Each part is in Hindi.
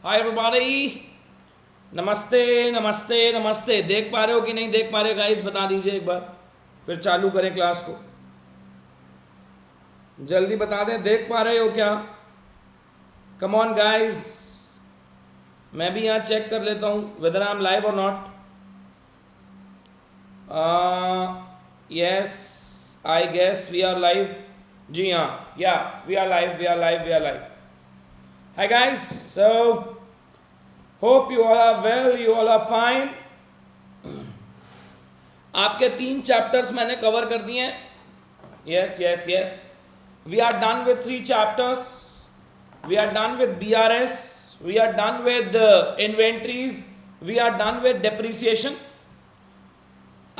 हाय एवरीबॉडी, नमस्ते नमस्ते नमस्ते। देख पा रहे हो कि नहीं देख पा रहे गाइस, बता दीजिए एक बार, फिर चालू करें क्लास को। जल्दी बता दें, देख पा रहे हो क्या? कम ऑन गाइस, मैं भी यहाँ चेक कर लेता हूँ वेदर आई एम लाइव और not. Yes, I guess we are live. जी हाँ, yeah we are live, we are live, we are live. Hi guys, so hope you all are well, you all are fine. आपके 3 चैप्टर्स मैंने कवर कर दिए हैं। Yes yes yes, we are done with 3 chapters. We are done with BRS, we are done with inventories, we are done with depreciation.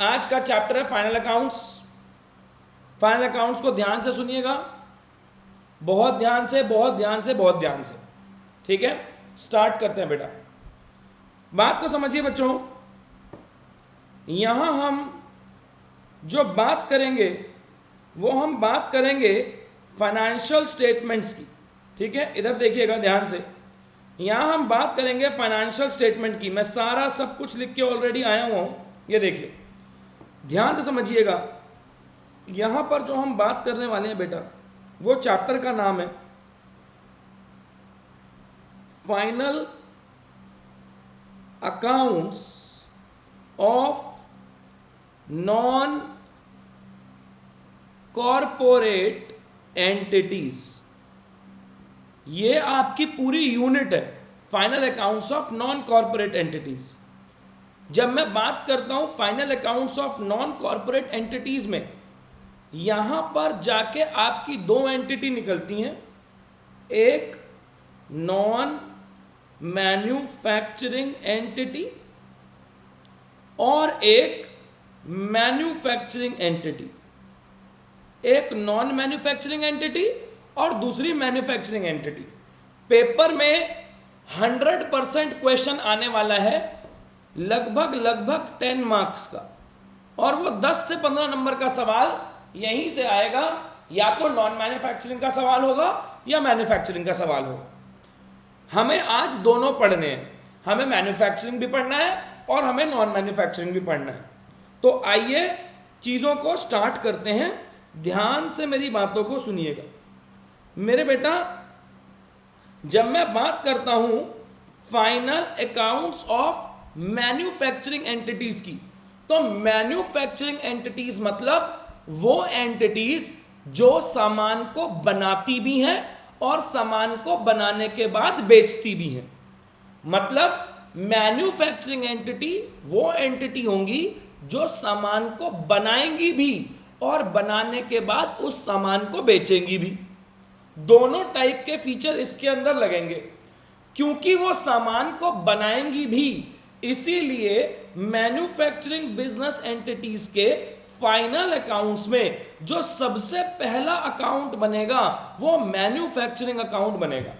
आज का चैप्टर है फाइनल अकाउंट्स। फाइनल अकाउंट्स को ध्यान से सुनिएगा, बहुत ध्यान से, बहुत ध्यान से, बहुत ध्यान से। ठीक है, स्टार्ट करते हैं बेटा। बात को समझिए बच्चों, यहां हम जो बात करेंगे वो हम बात करेंगे फाइनेंशियल स्टेटमेंट्स की। ठीक है, इधर देखिएगा ध्यान से। यहां हम बात करेंगे फाइनेंशियल स्टेटमेंट की। मैं सारा सब कुछ लिख के ऑलरेडी आया हुआ हूं, ये देखिए, ध्यान से समझिएगा। यहां पर जो हम बात करने वाले हैं बेटा, वो चैप्टर का नाम है final accounts of non corporate entities. ये आपकी पूरी यूनिट है, final accounts of non corporate entities. जब मैं बात करता हूं final accounts of non corporate entities में, यहां पर जाके आपकी 2 एंटिटी निकलती हैं, एक नॉन मैन्युफैक्चरिंग एंटिटी और एक मैन्युफैक्चरिंग एंटिटी। एक नॉन मैन्युफैक्चरिंग एंटिटी और दूसरी मैन्युफैक्चरिंग एंटिटी। पेपर में 100% क्वेश्चन आने वाला है, लगभग 10 मार्क्स का, और वो 10 से 15 नंबर का सवाल यहीं से आएगा। या तो नॉन मैन्युफैक्चरिंग का सवाल होगा या मैन्युफैक्चरिंग का सवाल होगा। हमें आज दोनों पढ़ने हैं, हमें मैन्युफैक्चरिंग भी पढ़ना है और हमें नॉन मैन्युफैक्चरिंग भी पढ़ना है। तो आइए चीज़ों को स्टार्ट करते हैं। ध्यान से मेरी बातों को सुनिएगा मेरे बेटा। जब मैं बात करता हूं final accounts of manufacturing entities की, तो मैन्युफैक्चरिंग एंटिटीज मतलब वो एंटिटीज जो सामान को बनाती भी हैं और सामान को बनाने के बाद बेचती भी हैं। मतलब मैन्युफैक्चरिंग एंटिटी वो एंटिटी होंगी जो सामान को बनाएंगी भी और बनाने के बाद उस सामान को बेचेंगी भी। दोनों टाइप के फीचर इसके अंदर लगेंगे। क्योंकि वो सामान को बनाएंगी भी, इसीलिए मैन्युफैक्चरिंग बिजनेस एंटिटीज के फाइनल अकाउंट्स में जो सबसे पहला अकाउंट बनेगा वो मैन्युफैक्चरिंग अकाउंट बनेगा।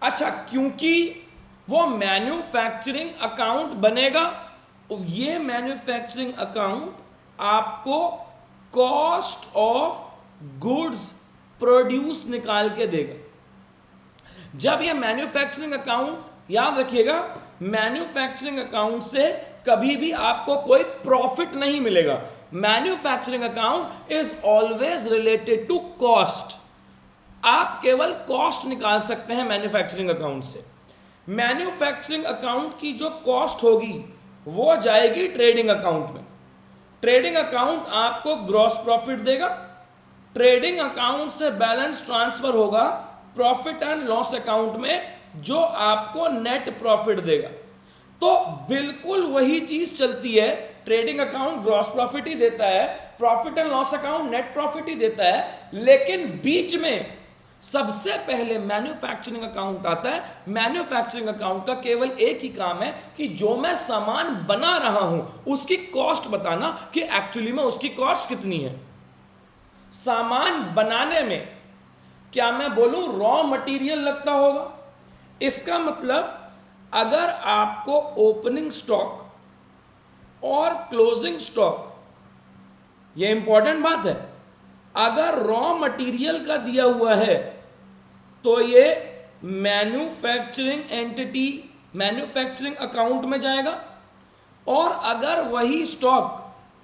अच्छा, क्योंकि वो मैन्युफैक्चरिंग अकाउंट बनेगा, ये मैन्युफैक्चरिंग अकाउंट आपको कॉस्ट ऑफ गुड्स प्रोड्यूस निकाल के देगा। जब ये मैन्युफैक्चरिंग अकाउंट, याद रखिएगा, मैन्युफैक्चरिंग अकाउंट से कभी भी आपको कोई प्रॉफिट नहीं मिलेगा। Manufacturing account is always related to cost. आप केवल कॉस्ट निकाल सकते हैं मैन्युफैक्चरिंग अकाउंट से। मैन्युफैक्चरिंग अकाउंट की जो कॉस्ट होगी वो जाएगी ट्रेडिंग अकाउंट में। ट्रेडिंग अकाउंट आपको ग्रॉस प्रॉफिट देगा। ट्रेडिंग अकाउंट से बैलेंस ट्रांसफर होगा प्रॉफिट एंड लॉस अकाउंट में, जो आपको नेट प्रॉफिट देगा। तो बिल्कुल वही चीज चलती है। ट्रेडिंग अकाउंट ग्रॉस प्रॉफिट ही देता है, profit and loss account net profit ही देता है, लेकिन बीच में सबसे पहले मैन्युफैक्चरिंग अकाउंट आता है। मैन्युफैक्चरिंग अकाउंट का केवल एक ही काम है कि जो मैं सामान बना रहा हूं उसकी कॉस्ट बताना कि एक्चुअली में उसकी कॉस्ट कितनी है। सामान बनाने में क्या मैं बोलूं रॉ मटेरियल लगता होगा? इसका मतलब अगर आपको ओपनिंग स्टॉक और क्लोजिंग स्टॉक, यह इंपॉर्टेंट बात है, अगर रॉ मटेरियल का दिया हुआ है तो ये मैन्युफैक्चरिंग एंटिटी मैन्युफैक्चरिंग अकाउंट में जाएगा, और अगर वही स्टॉक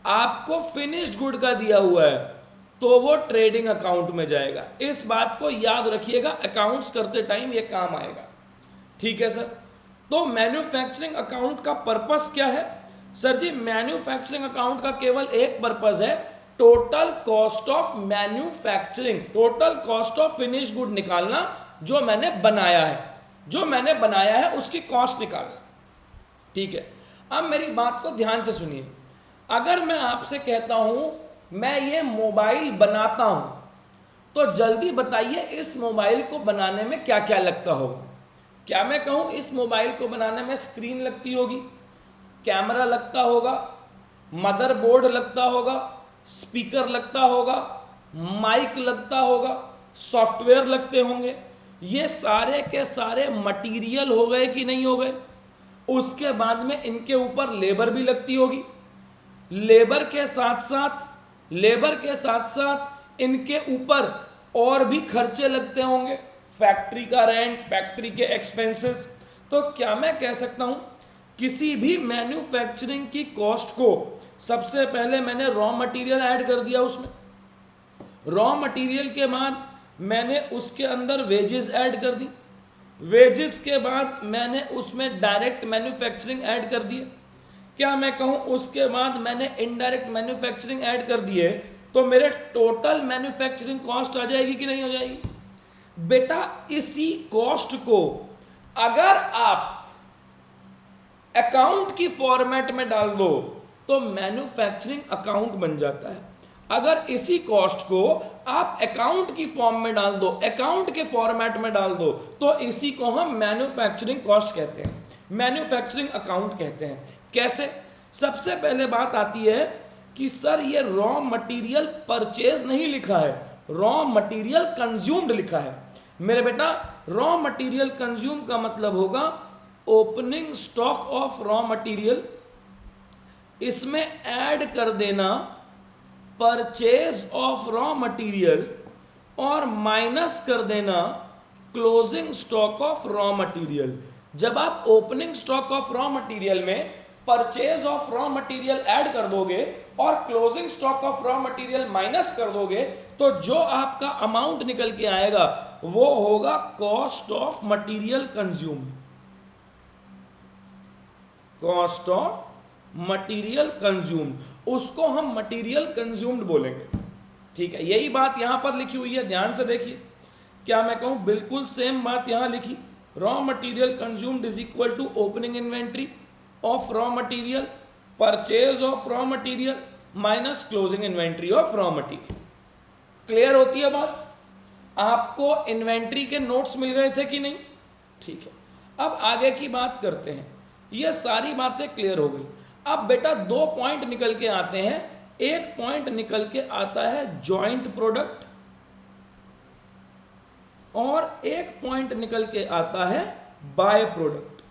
आपको फिनिश्ड गुड का दिया हुआ है तो वो ट्रेडिंग अकाउंट में जाएगा। इस बात को याद रखिएगा, अकाउंट्स करते टाइम ये काम आएगा। ठीक है सर। तो मैन्युफैक्चरिंग अकाउंट का पर्पस क्या है? सर जी, मैन्युफैक्चरिंग अकाउंट का केवल एक पर्पस है, total cost of manufacturing, total cost of finished good निकालना। जो मैंने बनाया है उसकी कॉस्ट निकालना। ठीक है। अब मेरी बात को ध्यान से सुनिए। अगर मैं आपसे कहता हूं मैं ये मोबाइल बनाता हूं, तो जल्दी बताइए इस मोबाइल को बनाने में क्या क्या लगता होगा। क्या मैं कहूं इस मोबाइल को बनाने में स्क्रीन लगती होगी, कैमरा लगता होगा, मदरबोर्ड लगता होगा, स्पीकर लगता होगा, माइक लगता होगा, सॉफ्टवेयर लगते होंगे। ये सारे के सारे मटेरियल हो गए कि नहीं हो गए? उसके बाद में इनके ऊपर लेबर भी लगती होगी। लेबर के साथ साथ इनके ऊपर और भी खर्चे लगते होंगे, फैक्ट्री का रेंट, फैक्ट्री के एक्सपेंसेस। तो क्या मैं कह सकता हूं किसी भी मैन्युफैक्चरिंग की कॉस्ट को सबसे पहले मैंने रॉ मटेरियल ऐड कर दिया उसमें, रॉ मटेरियल के बाद मैंने उसके अंदर वेजेस ऐड कर दी, वेजेस के बाद मैंने उसमें डायरेक्ट मैन्युफैक्चरिंग ऐड कर दिए। क्या मैं कहूं उसके बाद मैंने इनडायरेक्ट मैन्युफैक्चरिंग ऐड कर दिए, तो मेरे टोटल मैन्युफैक्चरिंग कॉस्ट आ जाएगी कि नहीं हो जाएगी? बेटा, इसी कॉस्ट को अगर आप अकाउंट की फॉर्मेट में डाल दो तो मैन्युफैक्चरिंग अकाउंट बन जाता है। अगर इसी कॉस्ट को आप अकाउंट की फॉर्म में डाल दो, अकाउंट के फॉर्मेट में डाल दो, तो इसी को हम मैन्युफैक्चरिंग कॉस्ट कहते हैं, मैन्युफैक्चरिंग अकाउंट कहते हैं। कैसे? सबसे पहले बात आती है कि सर ये रॉ मटेरियल परचेज नहीं लिखा है, रॉ मटेरियल कंज्यूम्ड लिखा है। मेरे बेटा, रॉ मटेरियल कंज्यूम का मतलब होगा opening stock of raw material, इसमें ऐड कर देना परचेज ऑफ रॉ मटेरियल और माइनस कर देना closing stock of raw material. जब आप opening stock of raw material में purchase of raw material add कर दोगे और closing stock of raw material minus कर दोगे, तो जो आपका अमाउंट निकल के आएगा वो होगा cost of material consumed, cost of material consumed, उसको हम मटेरियल कंज्यूम्ड बोलेंगे। ठीक है, यही बात यहां पर लिखी हुई है, ध्यान से देखिए। क्या मैं कहूं बिल्कुल सेम बात यहां लिखी, raw material consumed is equal to opening inventory of raw material, purchase of raw material minus closing inventory of raw material. Clear होती है बात? आपको इन्वेंट्री के नोट्स मिल गए थे कि नहीं? ठीक है, अब आगे की बात करते हैं। ये सारी बातें क्लियर हो गई। अब बेटा दो पॉइंट निकल के आते हैं। एक पॉइंट निकल के आता है जॉइंट प्रोडक्ट और एक पॉइंट निकल के आता है बाय प्रोडक्ट।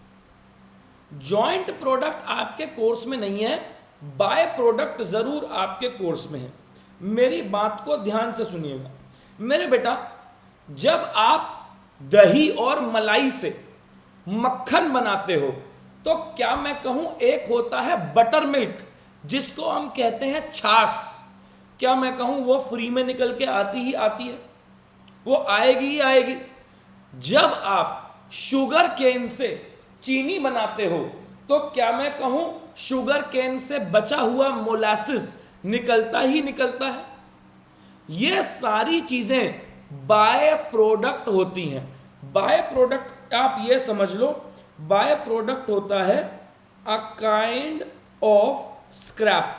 जॉइंट प्रोडक्ट आपके कोर्स में नहीं है, बाय प्रोडक्ट जरूर आपके कोर्स में है। मेरी बात को ध्यान से सुनिएगा मेरे बेटा। जब आप दही और मलाई से मक्खन बनाते हो तो क्या मैं कहूं एक होता है बटर मिल्क जिसको हम कहते हैं छाछ, क्या मैं कहूं वो फ्री में निकल के आती ही आती है, वो आएगी ही आएगी। जब आप शुगर केन से चीनी बनाते हो तो क्या मैं कहूं शुगर केन से बचा हुआ मोलासिस निकलता ही निकलता है। ये सारी चीजें बाय प्रोडक्ट होती हैं। बाय प्रोडक्ट आप ये समझ लो, बाय प्रोडक्ट होता है a kind of scrap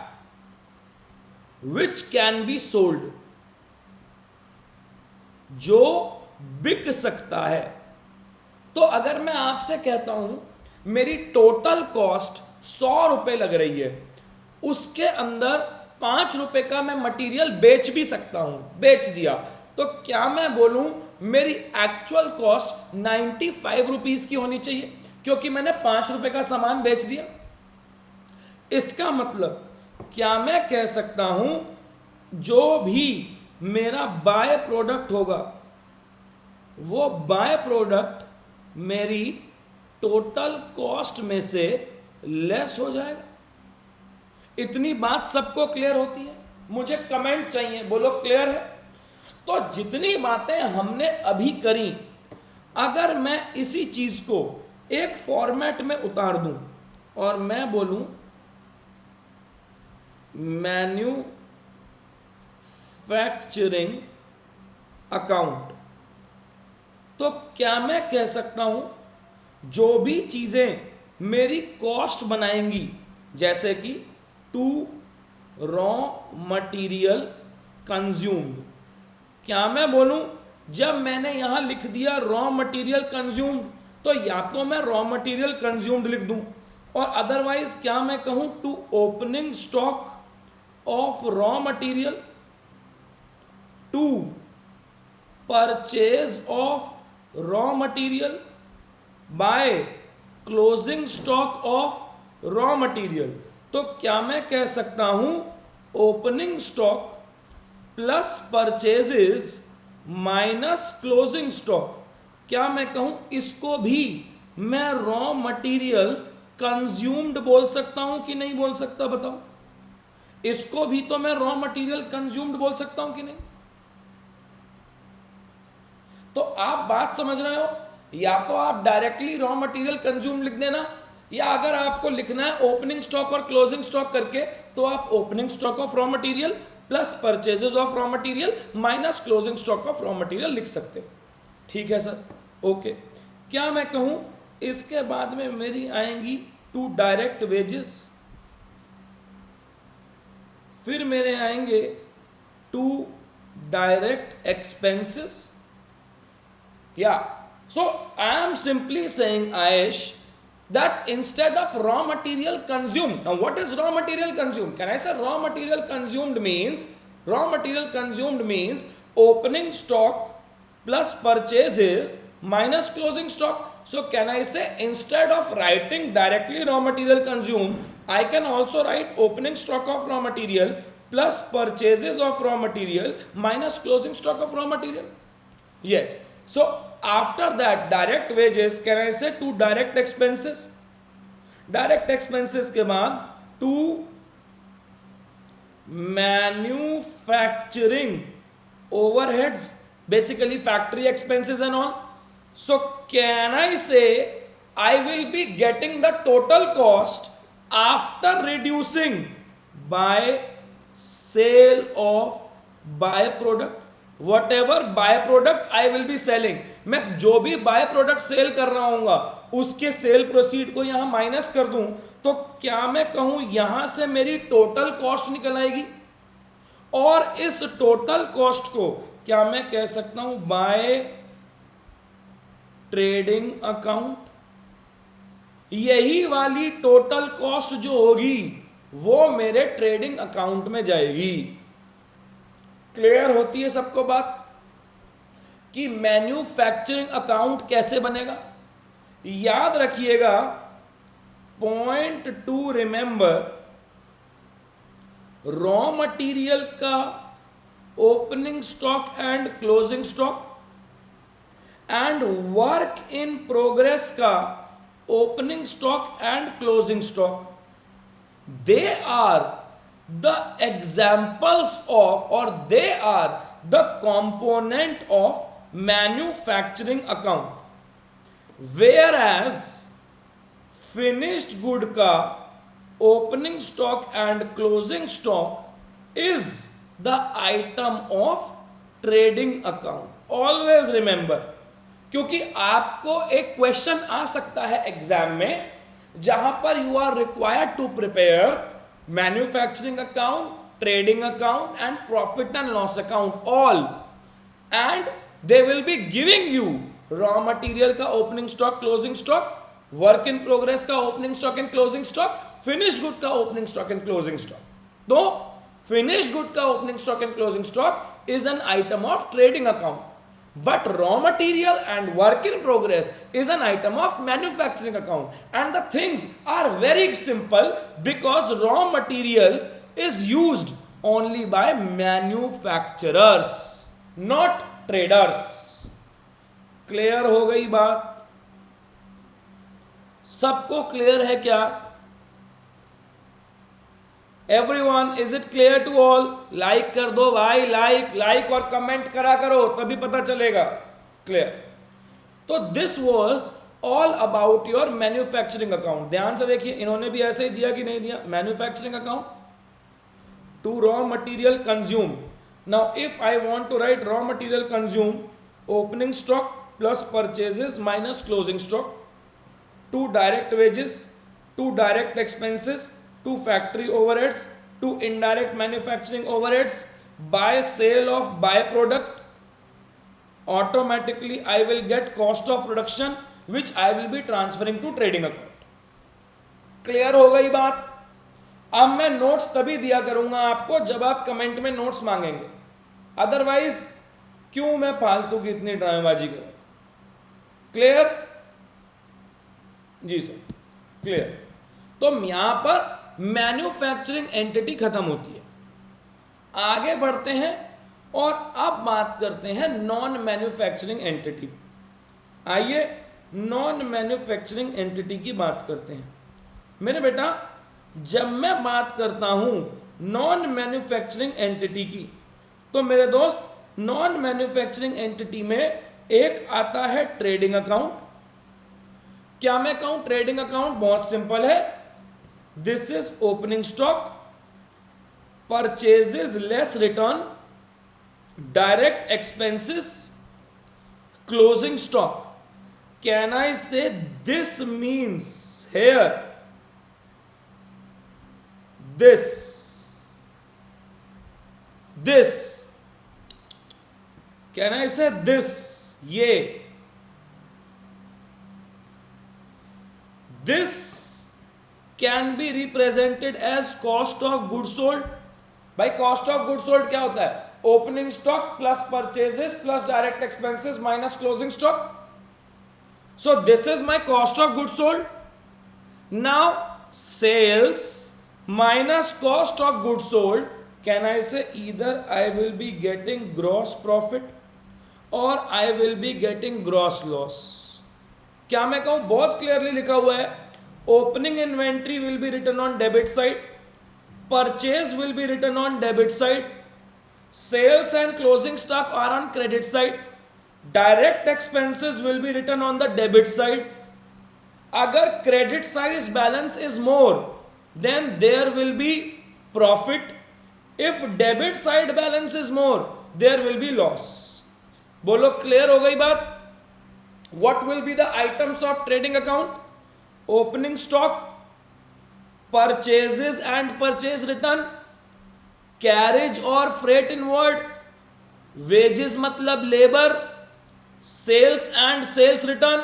which can be sold, जो बिक सकता है। तो अगर मैं आपसे कहता हूं मेरी टोटल कॉस्ट 100 रुपए लग रही है, उसके अंदर 5 रुपए का मैं मटेरियल बेच भी सकता हूं, बेच दिया, तो क्या मैं बोलूं मेरी एक्चुअल कॉस्ट 95 रुपीज की होनी चाहिए क्योंकि मैंने 5 रुपए का सामान बेच दिया। इसका मतलब क्या मैं कह सकता हूं जो भी मेरा बाय प्रोडक्ट होगा वो बाय प्रोडक्ट मेरी टोटल कॉस्ट में से लेस हो जाएगा। इतनी बात सबको क्लियर होती है? मुझे कमेंट चाहिए, बोलो क्लियर है। तो जितनी बातें हमने अभी करी, अगर मैं इसी चीज को एक फॉर्मेट में उतार दूं और मैं बोलूं मैन्युफैक्चरिंग अकाउंट, तो क्या मैं कह सकता हूं जो भी चीजें मेरी कॉस्ट बनाएंगी, जैसे कि टू रॉ मटेरियल कंज्यूम्ड, क्या मैं बोलूं जब मैंने यहां लिख दिया रॉ मटेरियल कंज्यूम्ड तो या तो मैं रॉ मटेरियल कंज्यूम्ड लिख दूं, और अदरवाइज क्या मैं कहूं to opening stock of raw material, to purchase of raw material by closing stock of raw material. तो क्या मैं कह सकता हूं opening stock plus purchases minus closing stock, क्या मैं कहूं इसको भी मैं रॉ मटेरियल कंज्यूम्ड बोल सकता हूं कि नहीं बोल सकता, बताओ? इसको भी तो मैं रॉ मटेरियल कंज्यूम्ड बोल सकता हूं कि नहीं? तो आप बात समझ रहे हो? या तो आप डायरेक्टली रॉ मटेरियल कंज्यूम लिख देना, या अगर आपको लिखना है ओपनिंग स्टॉक और क्लोजिंग स्टॉक करके, तो आप opening stock of raw material plus purchases of raw material minus closing stock of raw material लिख सकते हो। ठीक है सर, ओके। क्या मैं कहूं इसके बाद में मेरी आएंगी टू डायरेक्ट वेजेस, फिर मेरे आएंगे to direct expenses. Yeah, so I am simply saying, Ayesh, that instead of raw material consumed, now what is raw material consumed? Can I say raw material consumed means opening stock plus purchases minus closing stock. So can I say instead of writing directly raw material consumed, I can also write opening stock of raw material plus purchases of raw material minus closing stock of raw material? Yes. So after that direct wages, can I say to direct expenses? Direct expenses के बाद to manufacturing overheads, basically factory expenses and all. So can I say I will be getting the total cost after reducing by sale of byproduct, whatever byproduct I will be selling. मैं जो भी बाय प्रोडक्ट सेल कर रहा हूंगा उसके सेल प्रोसीड को यहां माइनस कर दूं, तो क्या मैं कहूं यहां से मेरी टोटल कॉस्ट निकल आएगी, और इस टोटल कॉस्ट को क्या मैं कह सकता हूं बाय ट्रेडिंग अकाउंट. यही वाली टोटल कॉस्ट जो होगी वो मेरे ट्रेडिंग अकाउंट में जाएगी. क्लियर होती है सबको बात कि मैन्युफैक्चरिंग अकाउंट कैसे बनेगा? याद रखिएगा, point to remember, raw material का opening stock and closing stock and work in progress का opening stock and closing stock, they are the examples of और they are the component of manufacturing account. Whereas finished good का opening stock and closing stock is the item of trading account. Always remember, क्योंकि आपको एक क्वेश्चन आ सकता है एग्जाम में जहां पर you are required to prepare manufacturing account, trading account and profit and loss account all, and they will be giving you raw material का opening stock, closing stock, work in progress का opening stock and closing stock, finished good का opening stock and closing stock. तो finished good का opening stock and closing stock is an item of trading account, but raw material and work in progress is an item of manufacturing account. And the things are very simple because raw material is used only by manufacturers, not traders. Clear हो गई बात? सबको क्लियर है क्या? Everyone, is it clear to all? Like कर दो भाई, लाइक और कमेंट करा करो, तभी पता चलेगा। क्लियर? तो this was all about your manufacturing account. ध्यान से देखिए, इन्होंने भी ऐसे ही दिया कि नहीं दिया? Manufacturing account to raw material consume. Now if I want to write raw material consume, opening stock plus purchases minus closing stock, to direct wages, to direct expenses, to factory overheads, to indirect manufacturing overheads, by sale of by product, automatically I will get cost of production which I will be transferring to trading account। Clear हो गई बात? अब मैं नोट्स तभी दिया करूंगा आपको जब आप कमेंट में नोट्स मांगेंगे, अदरवाइज क्यों मैं फालतू की इतनी ड्रामेबाजी करूं। क्लियर? जी सर, क्लियर। तो यहां पर मैन्युफैक्चरिंग एंटिटी खत्म होती है। आगे बढ़ते हैं और अब बात करते हैं नॉन मैन्युफैक्चरिंग एंटिटी। आइए नॉन मैन्युफैक्चरिंग एंटिटी की बात करते हैं। मेरे बेटा, जब मैं बात करता हूं नॉन मैन्युफैक्चरिंग एंटिटी की, तो मेरे दोस्त नॉन मैन्युफैक्चरिंग एंटिटी में एक आता है ट्रेडिंग अकाउंट। क्या मैं कहूं ट्रेडिंग अकाउंट? बहुत सिंपल है, this is opening stock, purchases less return, direct expenses, closing stock। Can I say this means here this can I say this ये this can be represented as cost of goods sold। भाई कॉस्ट ऑफ गुड्स सोल्ड क्या होता है? Opening stock plus purchases plus direct expenses minus closing stock. So this is my cost of goods sold. Now sales minus cost of goods sold, can I say either I will be getting gross profit or I will be getting gross loss. क्या मैं कहूं? बहुत क्लियरली लिखा हुआ है, opening inventory will be written on debit side, purchase will be written on debit side, sales and closing stock are on credit side, direct expenses will be written on the debit side। अगर credit side balance is more then there will be profit, if debit side balance is more there will be loss। बोलो क्लियर हो गई बात? What will be the items of trading account? Opening stock, purchases and purchase return, carriage और फ्रेट इनवर्ड, वेजेस मतलब labour, sales and sales return.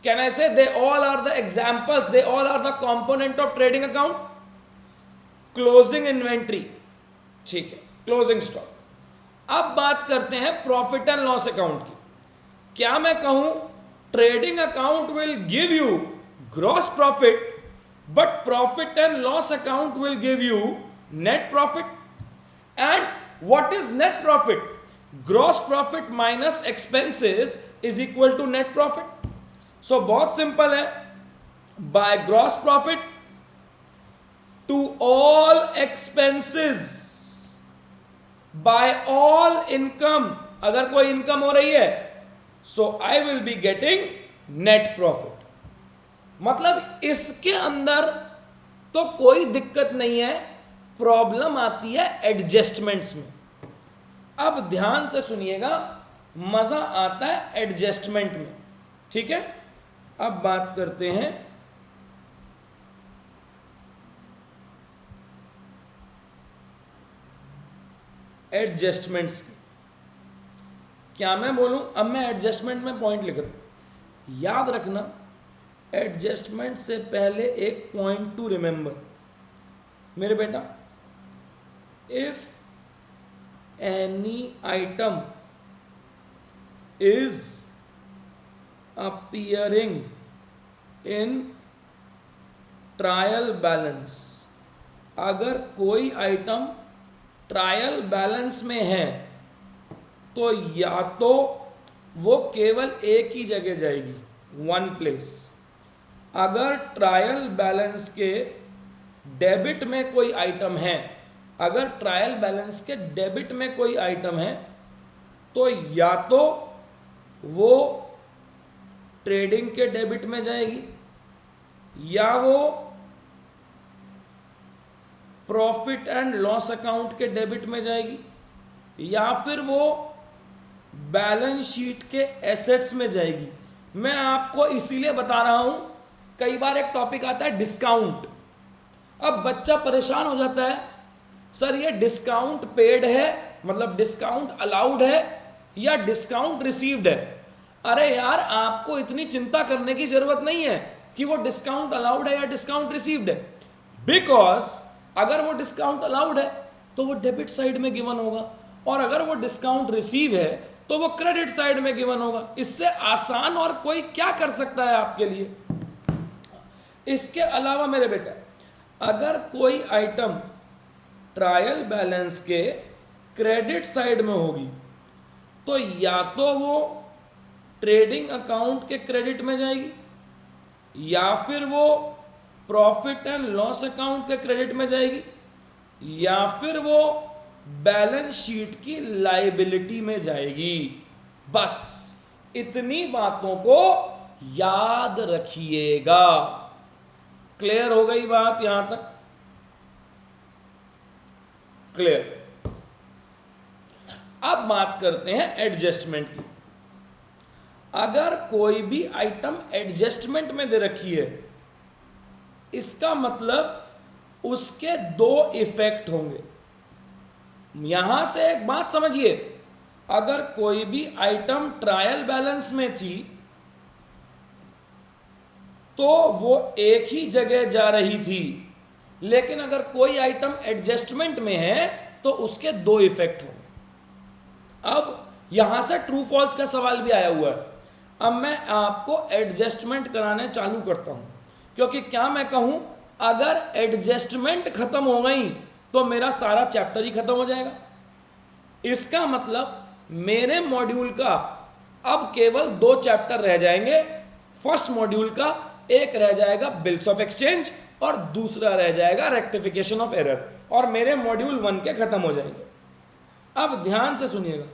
Can I say they all are the examples, they all are the component of trading account. Closing inventory, ठीक है, क्लोजिंग स्टॉक। अब बात करते हैं प्रॉफिट एंड लॉस अकाउंट की। क्या मैं कहूं trading account will give you gross profit but profit and loss account will give you net profit। and what is net profit? Gross profit minus expenses is equal to net profit। so बहुत सिंपल है, by gross profit to all expenses by all income, अगर कोई इनकम हो रही है so I will be getting net profit। मतलब इसके अंदर तो कोई दिक्कत नहीं है, प्रॉब्लम आती है एडजस्टमेंट्स में। अब ध्यान से सुनिएगा, मजा आता है एडजस्टमेंट में, ठीक है। अब बात करते हैं एडजस्टमेंट्स की। क्या मैं बोलूं? अब मैं एडजस्टमेंट में पॉइंट लिख रहा हूं, याद रखना एडजस्टमेंट से पहले एक पॉइंट टू रिमेंबर मेरे बेटा। If any item is appearing in trial balance, अगर कोई आइटम ट्रायल बैलेंस में है तो या तो वो केवल एक ही जगह जाएगी, वन प्लेस। अगर ट्रायल बैलेंस के डेबिट में कोई आइटम है, अगर ट्रायल बैलेंस के डेबिट में कोई आइटम है, तो या तो वो ट्रेडिंग के डेबिट में जाएगी, या वो प्रॉफिट एंड लॉस अकाउंट के डेबिट में जाएगी, या फिर वो बैलेंस शीट के एसेट्स में जाएगी। मैं आपको इसीलिए बता रहा हूं, कई बार एक टॉपिक आता है डिस्काउंट। अब बच्चा परेशान हो जाता है, सर ये डिस्काउंट पेड है, मतलब डिस्काउंट अलाउड है या डिस्काउंट रिसीव्ड है। अरे यार, आपको इतनी चिंता करने की जरूरत नहीं है कि वो डिस्काउंट अलाउड है या डिस्काउंट रिसीव्ड है, बिकॉज अगर वो डिस्काउंट अलाउड है तो वो डेबिट साइड में गिवन होगा, और अगर वो डिस्काउंट रिसीव है तो वो क्रेडिट साइड में गिवन होगा। इससे आसान और कोई क्या कर सकता है आपके लिए। इसके अलावा मेरे बेटा, अगर कोई आइटम ट्रायल बैलेंस के क्रेडिट साइड में होगी, तो या तो वो ट्रेडिंग अकाउंट के क्रेडिट में जाएगी, या फिर वो प्रॉफिट एंड लॉस अकाउंट के क्रेडिट में जाएगी, या फिर वो बैलेंस शीट की लायबिलिटी में जाएगी। बस इतनी बातों को याद रखिएगा। क्लियर हो गई बात यहां तक? क्लियर। अब बात करते हैं एडजस्टमेंट की। अगर कोई भी आइटम एडजस्टमेंट में दे रखी है, इसका मतलब उसके दो इफेक्ट होंगे। यहां से एक बात समझिए, अगर कोई भी आइटम ट्रायल बैलेंस में थी तो वो एक ही जगह जा रही थी, लेकिन अगर कोई आइटम एडजस्टमेंट में है तो उसके दो इफेक्ट होंगे। अब यहां से ट्रू फॉल्स का सवाल भी आया हुआ है। अब मैं आपको एडजस्टमेंट कराने चालू करता हूं, क्योंकि क्या मैं कहूं, अगर एडजस्टमेंट खत्म हो गई तो मेरा सारा चैप्टर ही खत्म हो जाएगा। इसका मतलब मेरे मॉड्यूल का अब केवल दो चैप्टर रह जाएंगे। फर्स्ट मॉड्यूल का एक रह जाएगा बिल्स ऑफ एक्सचेंज और दूसरा रह जाएगा रेक्टिफिकेशन ऑफ एरर, और मेरे मॉड्यूल 1 के खत्म हो जाएंगे। अब ध्यान से सुनिएगा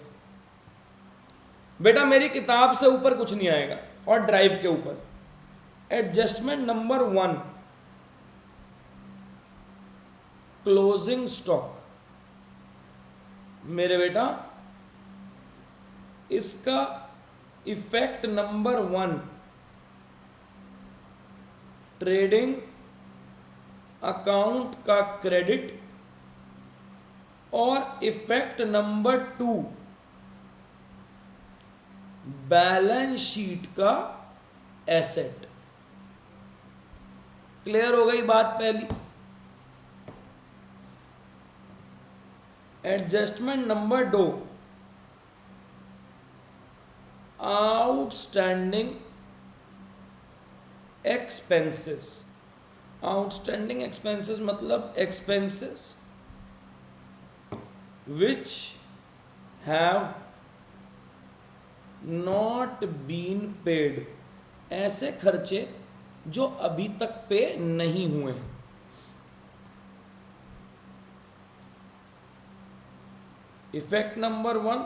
बेटा, मेरी किताब से ऊपर कुछ नहीं आएगा और ड्राइव के ऊपर। Adjustment number 1, closing stock. मेरे बेटा, इसका इफेक्ट नंबर 1 ट्रेडिंग अकाउंट का क्रेडिट, और इफेक्ट नंबर 2 बैलेंस शीट का एसेट। क्लियर हो गई बात पहली। Adjustment number 2, outstanding expenses. Outstanding expenses मतलब expenses which have not been paid. ऐसे खर्चे जो अभी तक पे नहीं हुए हैं। Effect number 1,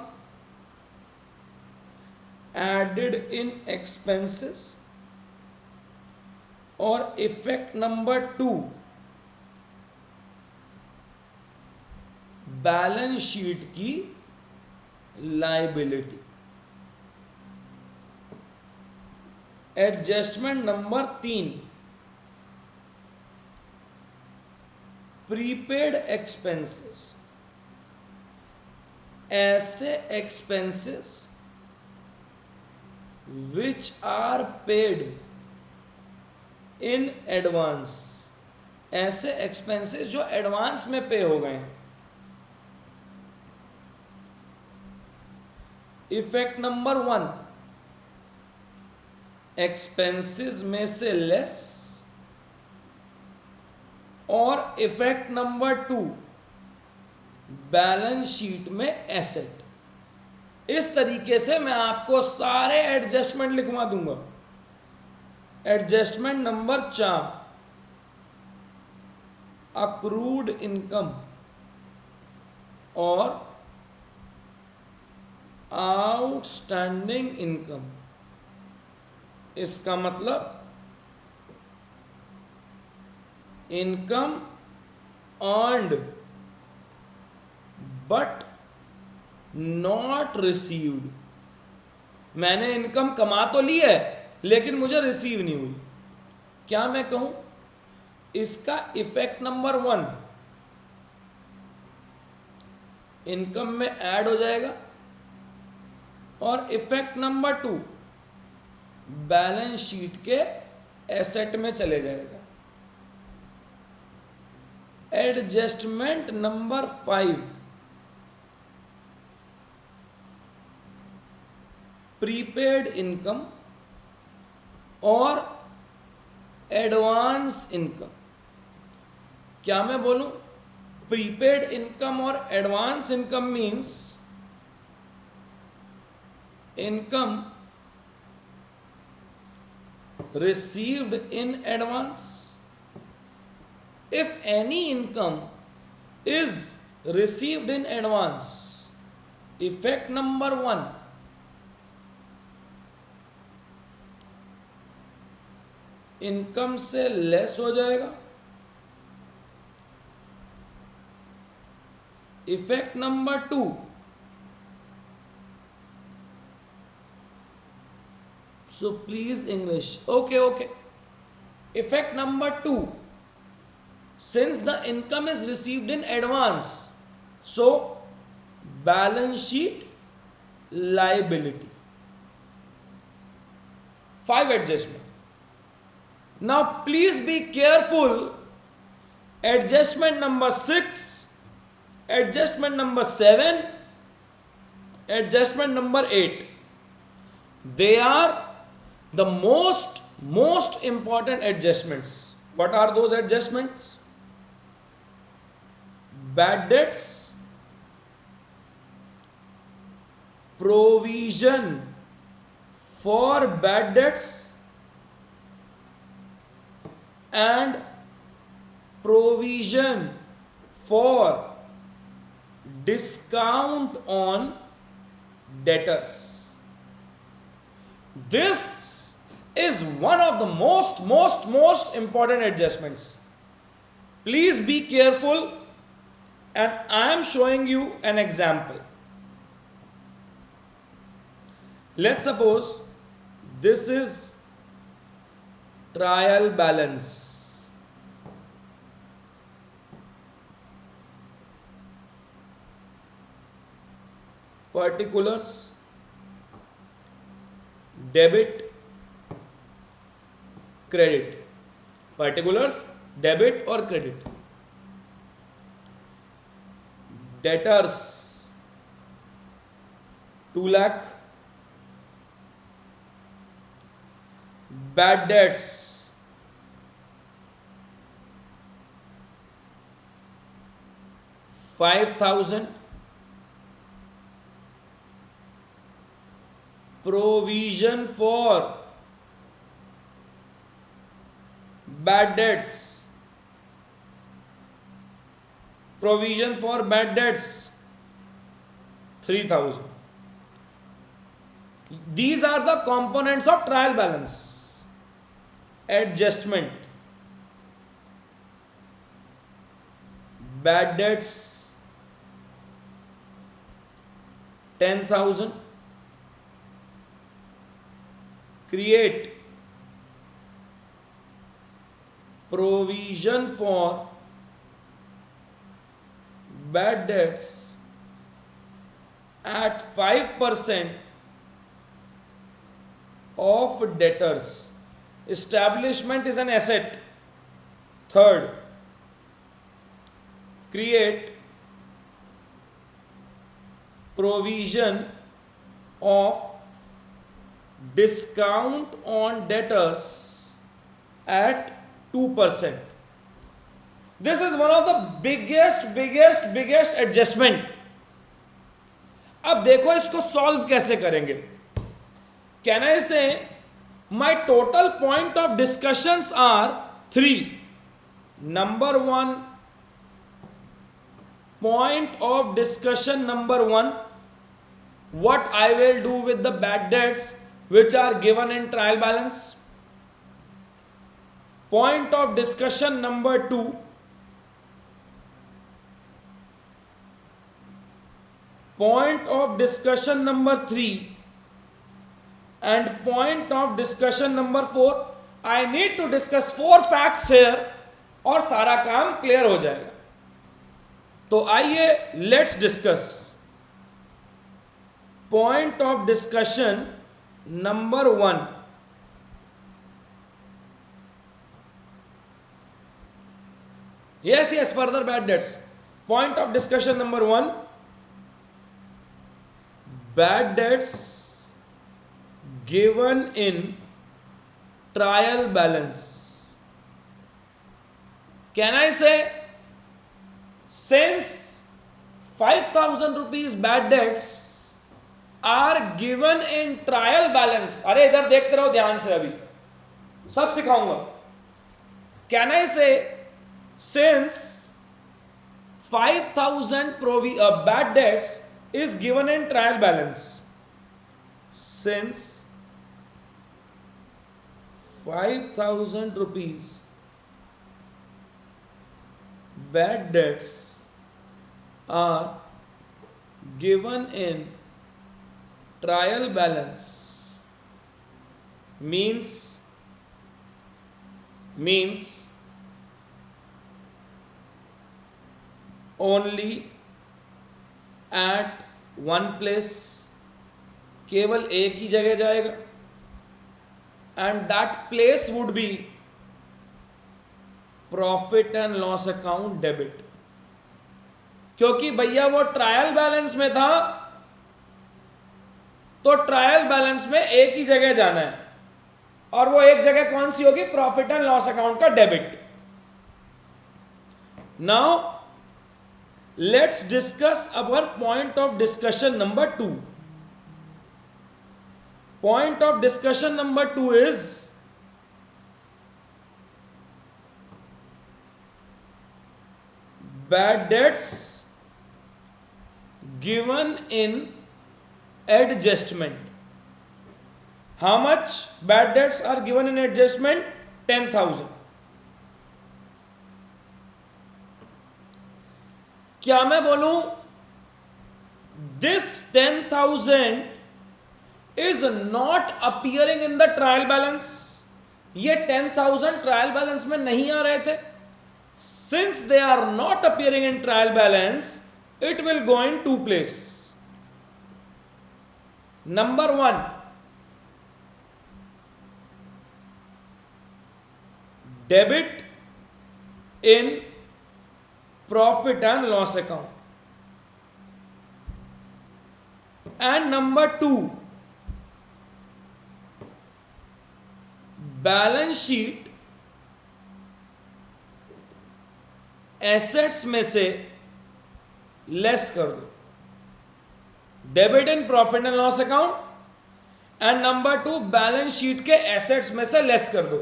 added in expenses, और इफेक्ट नंबर 2 बैलेंस शीट की liability. Adjustment number 3, prepaid expenses. ऐसे expenses which are paid in advance. ऐसे एक्सपेंसेस जो एडवांस में पे हो गए हैं। इफेक्ट नंबर 1, एक्सपेंसेस में से लेस, और इफेक्ट नंबर 2 बैलेंस शीट में एसेट। इस तरीके से मैं आपको सारे एडजस्टमेंट लिखवा दूंगा। एडजस्टमेंट नंबर 4, अक्रूड इनकम और आउटस्टैंडिंग इनकम। इसका मतलब income earned but not received. मैंने इनकम कमा तो ली है लेकिन मुझे रिसीव नहीं हुई। क्या मैं कहूं, इसका इफेक्ट नंबर 1 इनकम में ऐड हो जाएगा और इफेक्ट नंबर 2 बैलेंस शीट के एसेट में चले जाएगा। एडजस्टमेंट नंबर 5, प्रीपेड इनकम और एडवांस इनकम। क्या मैं बोलूं, प्रीपेड इनकम और advance income means income received in advance. If any income is received in advance, effect number 1, income से लेस हो जाएगा। Effect number 2, so please English, okay. Effect number 2, since the income is received in advance, so balance sheet liability. 5 adjustment. Now please be careful. Adjustment number 6, adjustment number 7, adjustment number 8, they are the most important adjustments. What are those adjustments? Bad debts, provision for bad debts, and provision for discount on debtors. This is one of the most important adjustments. Please be careful, and I am showing you an example. Let's suppose this is trial balance. Particulars, debit, credit. Particulars, debit or credit. Debtors 2 lakh, bad debts 5,000, provision for bad debts, provision for bad debts 3,000. These are the components of trial balance. Adjustment, bad debts 10,000, create provision for bad debts at 5% of debtors. Establishment is an asset. Third, create provision of discount on debtors at 2%. This is one of the biggest adjustment. अब देखो इसको सॉल्व कैसे करेंगे. Can I say my total point of discussions are 3. Number 1, point of discussion number 1, what I will do with the bad debts which are given in trial balance. Point of discussion number 2, point of discussion number 3, and point of discussion number 4. I need to discuss 4 facts here और सारा काम क्लियर हो जाएगा. तो आइए let's discuss. Point of discussion number 1, yes, further bad debts. Point of discussion number 1, bad debts given in trial balance. Can I say, since 5,000 rupees bad debts are given in trial balance, अरे इधर देखते रहो ध्यान से, अभी सब सिखाऊंगा. Can I say, since 5,000 bad debts is given in trial balance, since 5,000 rupees bad debts are given in trial balance means only at one place, केवल एक ही जगह जाएगा, and that place would be profit and loss account debit. क्योंकि भैया वो ट्रायल बैलेंस में था, तो ट्रायल बैलेंस में एक ही जगह जाना है, और वो एक जगह कौन सी होगी? प्रॉफिट एंड लॉस अकाउंट का debit. Now let's discuss our point of discussion number 2. Point of discussion number 2 is bad debts given in adjustment. How much bad debts are given in adjustment? 10,000. क्या मैं बोलूं this 10,000 is not appearing in the trial balance? ये 10,000 ट्रायल बैलेंस में नहीं आ रहे थे. Since they are not appearing in trial balance, it will go in 2 places. Number 1, debit in profit and loss account, and number 2, balance sheet assets में से लेस कर दो. Debit in profit and loss account, and number 2 balance sheet के एसेट्स में से लेस कर दो.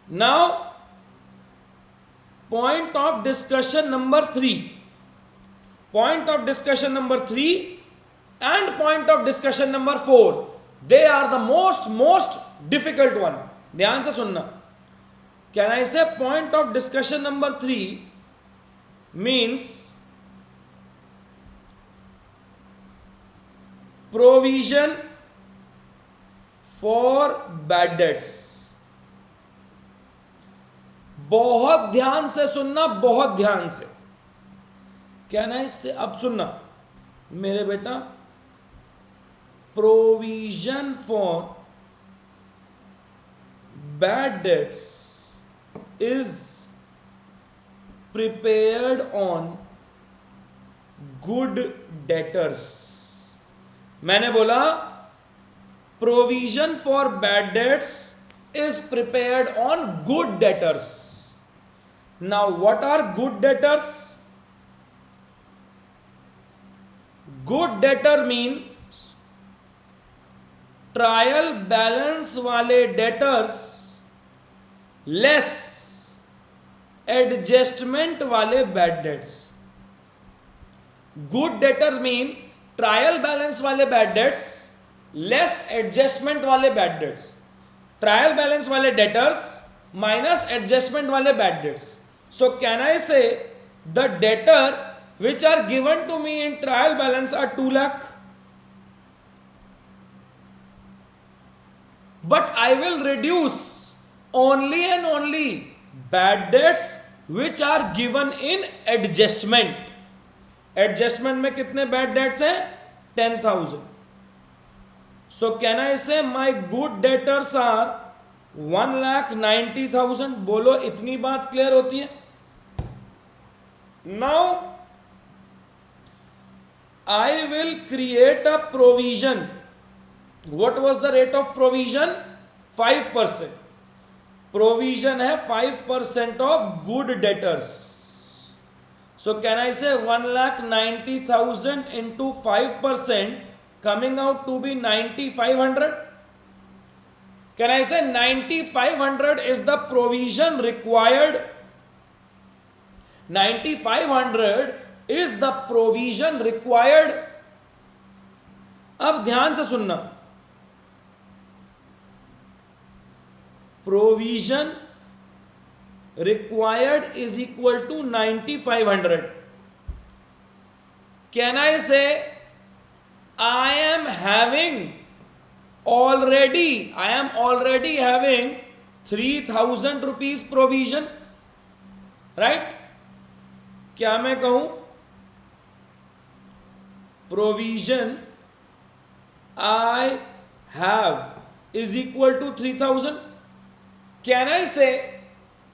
Now point of discussion number 3. Point of discussion number 3 and point of discussion number 4, they are the most difficult one. ध्यान से सुनना. Can I say point of discussion number 3 means provision for bad debts. बहुत ध्यान से सुनना, बहुत ध्यान से. Can I say, अब सुनना मेरे बेटा, provision for bad debts is prepared on good debtors. मैंने बोला provision for bad debts is prepared on good debtors. Now what are good debtors? Good debtor mean trial balance वाले डेटर्स लेस एडजस्टमेंट वाले bad debts. Good debtor mean trial balance वाले बैड डेट्स लेस एडजस्टमेंट वाले बैड डेट्स। ट्रायल बैलेंस वाले डेटर्स माइनस एडजस्टमेंट वाले bad debts. So can I say the debtor which are given to me in trial balance are 2 lakh, but I will reduce only and only bad debts which are given in adjustment. Adjustment में कितने bad debts हैं? 10,000. So can I say my good debtors are 1,90,000? बोलो इतनी बात क्लियर होती है? Now I will create a provision. What was the rate of provision? 5%. Provision है 5% of good debtors. So can I say 1,90,000 into 5% coming out to be 9,500? Can I say 9,500 is the provision required? 9,500 is the provision required. अब ध्यान से सुनना, provision required is equal to 9,500. Can I say I am already having 3,000 rupees provision, right? क्या मैं कहूं provision I have is equal to 3,000? Can I say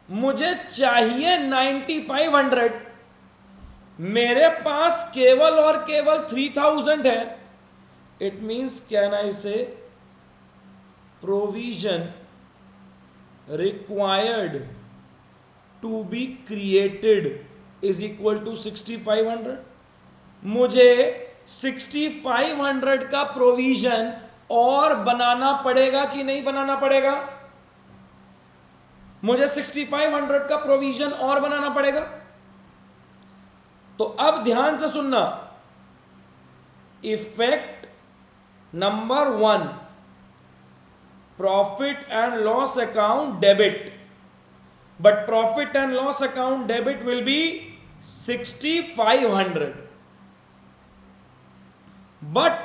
मुझे चाहिए 9,500, मेरे पास केवल और केवल 3,000 है? It means can I say provision required to be created is equal to 6,500? मुझे 6,500 का प्रोविजन और बनाना पड़ेगा कि नहीं बनाना पड़ेगा? मुझे 6,500 का प्रोविजन और बनाना पड़ेगा। तो अब ध्यान से सुनना, effect number 1, profit and loss account debit, but profit and loss account debit will be 6,500. But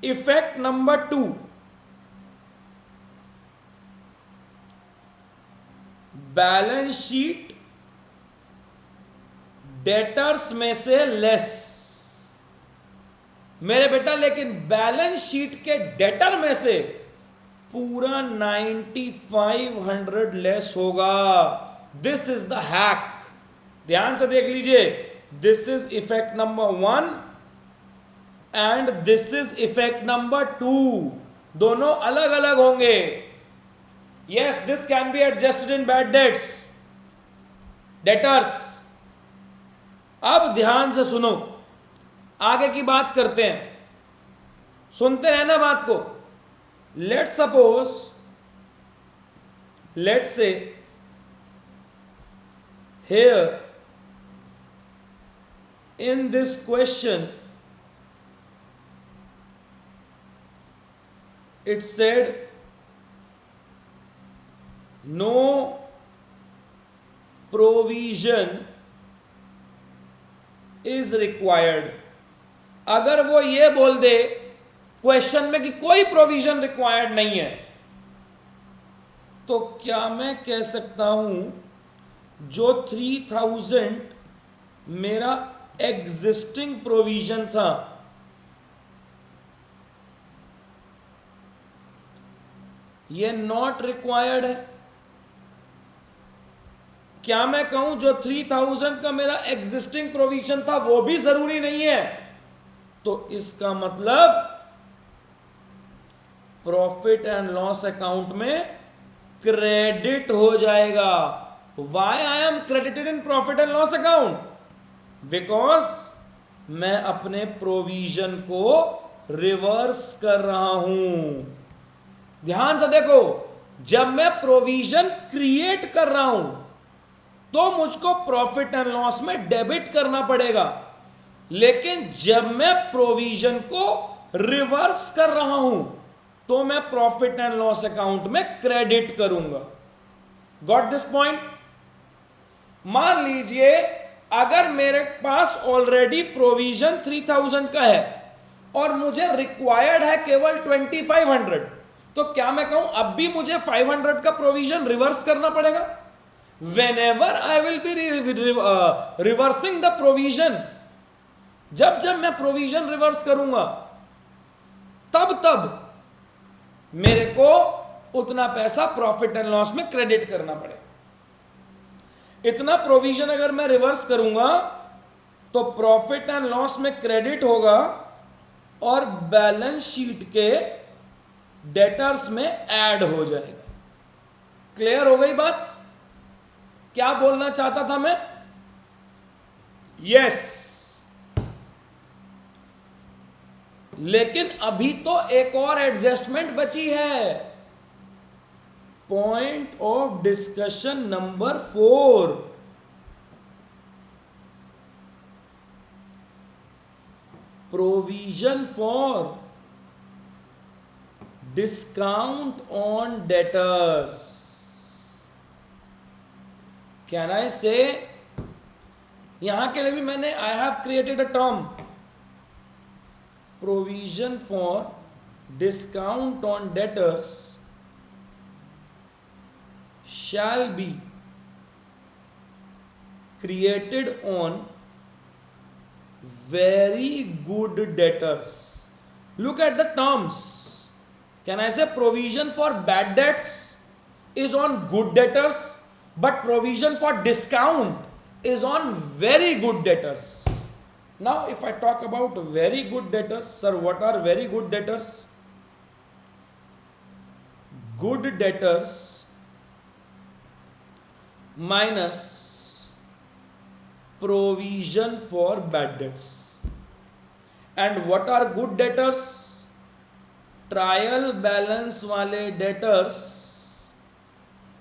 effect number 2, balance sheet debtors में से लेस। मेरे बेटा लेकिन बैलेंस शीट के डेटर में से पूरा 9,500 लेस होगा। This is the hack. ध्यान से देख लीजिए, this is effect number 1 and this is effect number 2। दोनों अलग अलग होंगे। Yes, this can be adjusted in bad debtors. अब ध्यान से सुनो, आगे की बात करते हैं, सुनते रहना बात को। लेट सपोज, लेट से here in this question it said no provision is required। अगर वो ये बोल दे क्वेश्चन में कि कोई प्रोविजन रिक्वायर्ड नहीं है, तो क्या मैं कह सकता हूं जो 3,000 मेरा एग्जिस्टिंग प्रोविजन था, ये नॉट रिक्वायर्ड है? क्या मैं कहूं जो 3,000 का मेरा एग्जिस्टिंग प्रोविजन था वो भी जरूरी नहीं है? तो इसका मतलब प्रॉफिट एंड लॉस अकाउंट में क्रेडिट हो जाएगा। Why I am credited in profit and loss account? Because मैं अपने प्रोविजन को रिवर्स कर रहा हूं। ध्यान से देखो, जब मैं प्रोविजन क्रिएट कर रहा हूं तो मुझको प्रॉफिट एंड लॉस में डेबिट करना पड़ेगा, लेकिन जब मैं प्रोविजन को रिवर्स कर रहा हूं तो मैं प्रॉफिट एंड लॉस अकाउंट में क्रेडिट करूंगा। Got this point? मान लीजिए अगर मेरे पास ऑलरेडी प्रोविजन 3000 का है और मुझे रिक्वायर्ड है केवल 2500, तो क्या मैं कहूं अब भी मुझे 500 का प्रोविजन रिवर्स करना पड़ेगा? Whenever I will be reversing the provision, जब जब मैं प्रोविजन रिवर्स करूंगा तब तब मेरे को उतना पैसा प्रॉफिट एंड लॉस में क्रेडिट करना पड़ेगा। इतना प्रोविजन अगर मैं रिवर्स करूंगा तो प्रॉफिट एंड लॉस में क्रेडिट होगा और बैलेंस शीट के डेटर्स में ऐड हो जाएगा। क्लियर हो गई बात? क्या बोलना चाहता था मैं? यस। लेकिन अभी तो एक और एडजस्टमेंट बची है। Point of discussion number 4, provision for discount on debtors. Can I से, यहां के लिए भी मैंने I have created a term, provision for discount on debtors shall be created on very good debtors. Look at the terms. Can I say provision for bad debts is on good debtors, but provision for discount is on very good debtors. Now if I talk about very good debtors, sir, what are very good debtors? Good debtors minus provision for bad debts. And what are good debtors? Trial balance वाले debtors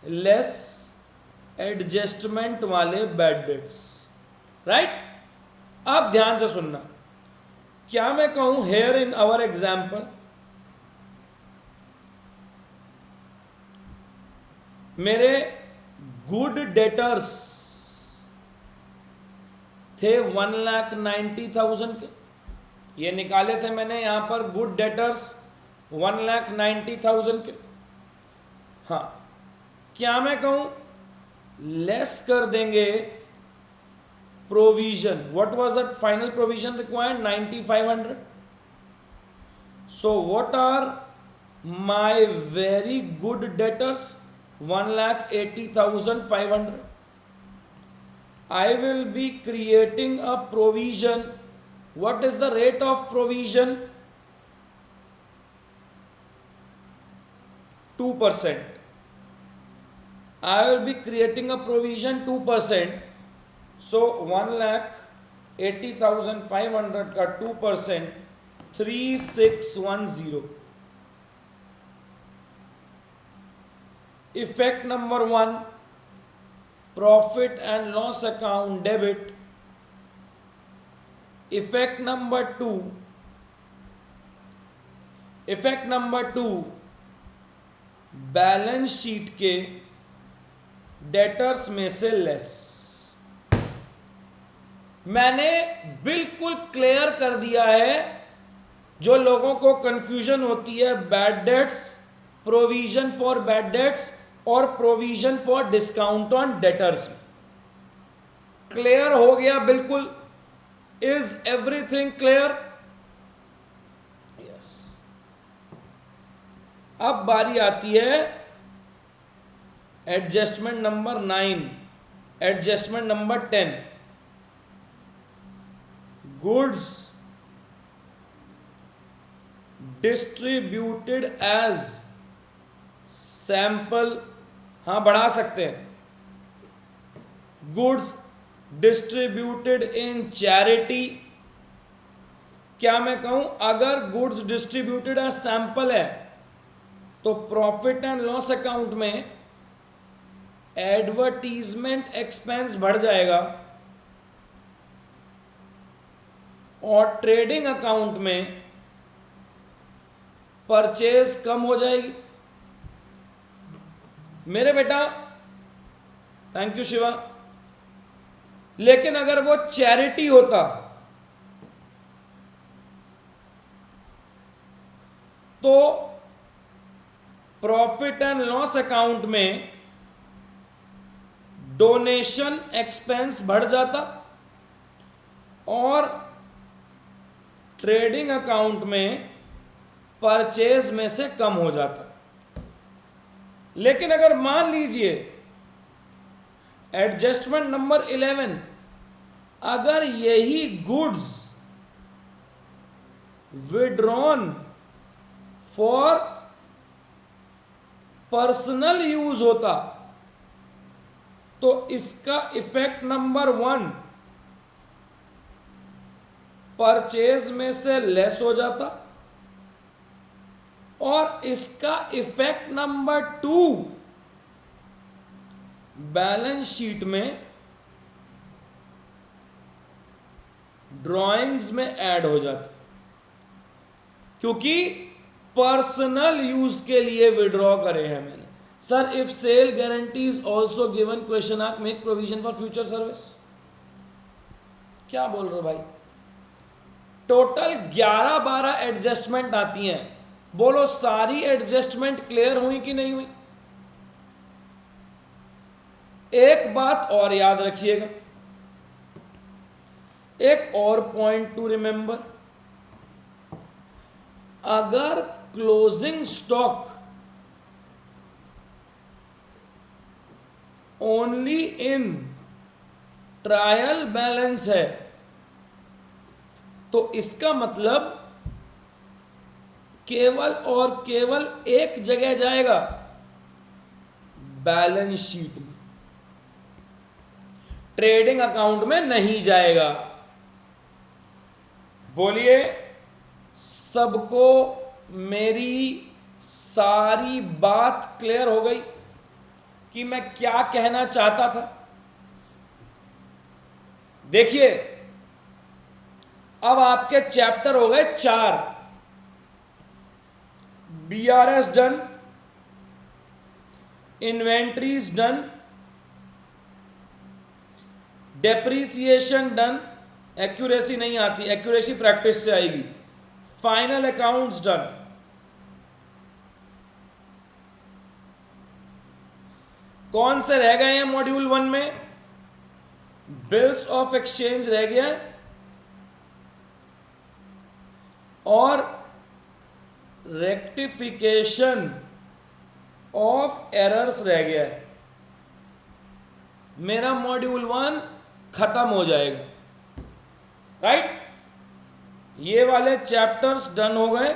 less adjustment वाले bad debts. Right? आप ध्यान से सुनना। क्या मैं कहूं here in our example, मेरे गुड डेटर्स थे 1,90,000 के, ये निकाले थे मैंने यहां पर गुड डेटर्स 1,90,000 के। हाँ, क्या मैं कहूं लेस कर देंगे provision. What was the final provision required? 9,500। So what are my very good debtors? 1,80,500. I will be creating a provision. What is the rate of provision? 2%. I will be creating a provision 2%. So 1,80,500 का 2% 3,610. Effect number 1, profit and loss account debit. Effect number 2, balance sheet के डेटर्स में से लेस। मैंने बिल्कुल क्लियर कर दिया है, जो लोगों को कंफ्यूजन होती है bad debts, provision for bad debts और provision for discount on debtors. Clear हो गया बिल्कुल? Is everything clear? यस। अब बारी आती है adjustment number 9, adjustment number 10, goods distributed as sample. हाँ, बढ़ा सकते हैं। गुड्स डिस्ट्रीब्यूटेड इन चैरिटी क्या मैं कहूं अगर गुड्स डिस्ट्रीब्यूटेड एज सैंपल है तो प्रॉफिट एंड लॉस अकाउंट में एडवर्टीजमेंट एक्सपेंस बढ़ जाएगा और ट्रेडिंग अकाउंट में परचेज कम हो जाएगी। मेरे बेटा, थैंक यू शिवा। लेकिन अगर वो चैरिटी होता तो प्रॉफिट एंड लॉस अकाउंट में डोनेशन एक्सपेंस बढ़ जाता और ट्रेडिंग अकाउंट में परचेज में से कम हो जाता। लेकिन अगर मान लीजिए एडजस्टमेंट नंबर 11, अगर यही goods withdrawn for personal use होता तो इसका इफेक्ट नंबर 1 परचेज में से लेस हो जाता और इसका इफेक्ट नंबर 2 बैलेंस शीट में ड्राइंग्स में ऐड हो जाता, क्योंकि पर्सनल यूज के लिए विड्रॉ करे हैं मैंने। Sir if sale guarantee is also given question mark make provision for future service. क्या बोल रहे हो भाई? टोटल 11-12 एडजस्टमेंट आती हैं, बोलो सारी एडजस्टमेंट क्लियर हुई कि नहीं हुई? एक बात और याद रखिएगा, एक और पॉइंट टू रिमेंबर, अगर closing stock only in trial balance है तो इसका मतलब केवल और केवल एक जगह जाएगा, बैलेंस शीट में, ट्रेडिंग अकाउंट में नहीं जाएगा। बोलिए, सबको मेरी सारी बात क्लियर हो गई कि मैं क्या कहना चाहता था? देखिए, अब आपके चैप्टर हो गए 4। BRS done, inventories done, depreciation done, accuracy नहीं आती, एक्यूरेसी प्रैक्टिस से आएगी, फाइनल अकाउंट्स डन। कौन से रह गए हैं मॉड्यूल 1 में? बिल्स ऑफ एक्सचेंज रह गया और रेक्टिफिकेशन ऑफ एरर्स रह गया है। मेरा मॉड्यूल 1 खत्म हो जाएगा, राइट? ये वाले चैप्टर्स डन हो गए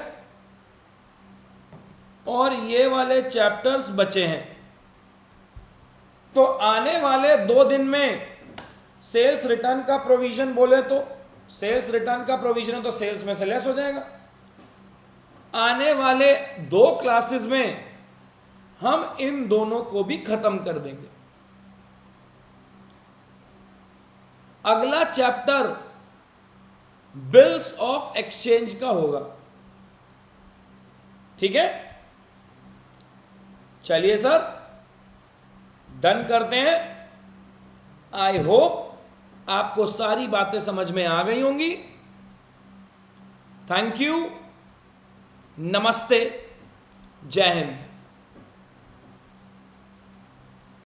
और ये वाले चैप्टर्स बचे हैं। तो आने वाले 2 दिन में सेल्स रिटर्न का प्रोविजन बोले तो सेल्स रिटर्न का प्रोविजन है तो सेल्स में से लेस हो जाएगा। आने वाले 2 क्लासेस में हम इन दोनों को भी खत्म कर देंगे। अगला चैप्टर बिल्स ऑफ एक्सचेंज का होगा, ठीक है? चलिए सर, डन करते हैं। आई होप आपको सारी बातें समझ में आ गई होंगी। थैंक यू, नमस्ते, जय हिंद।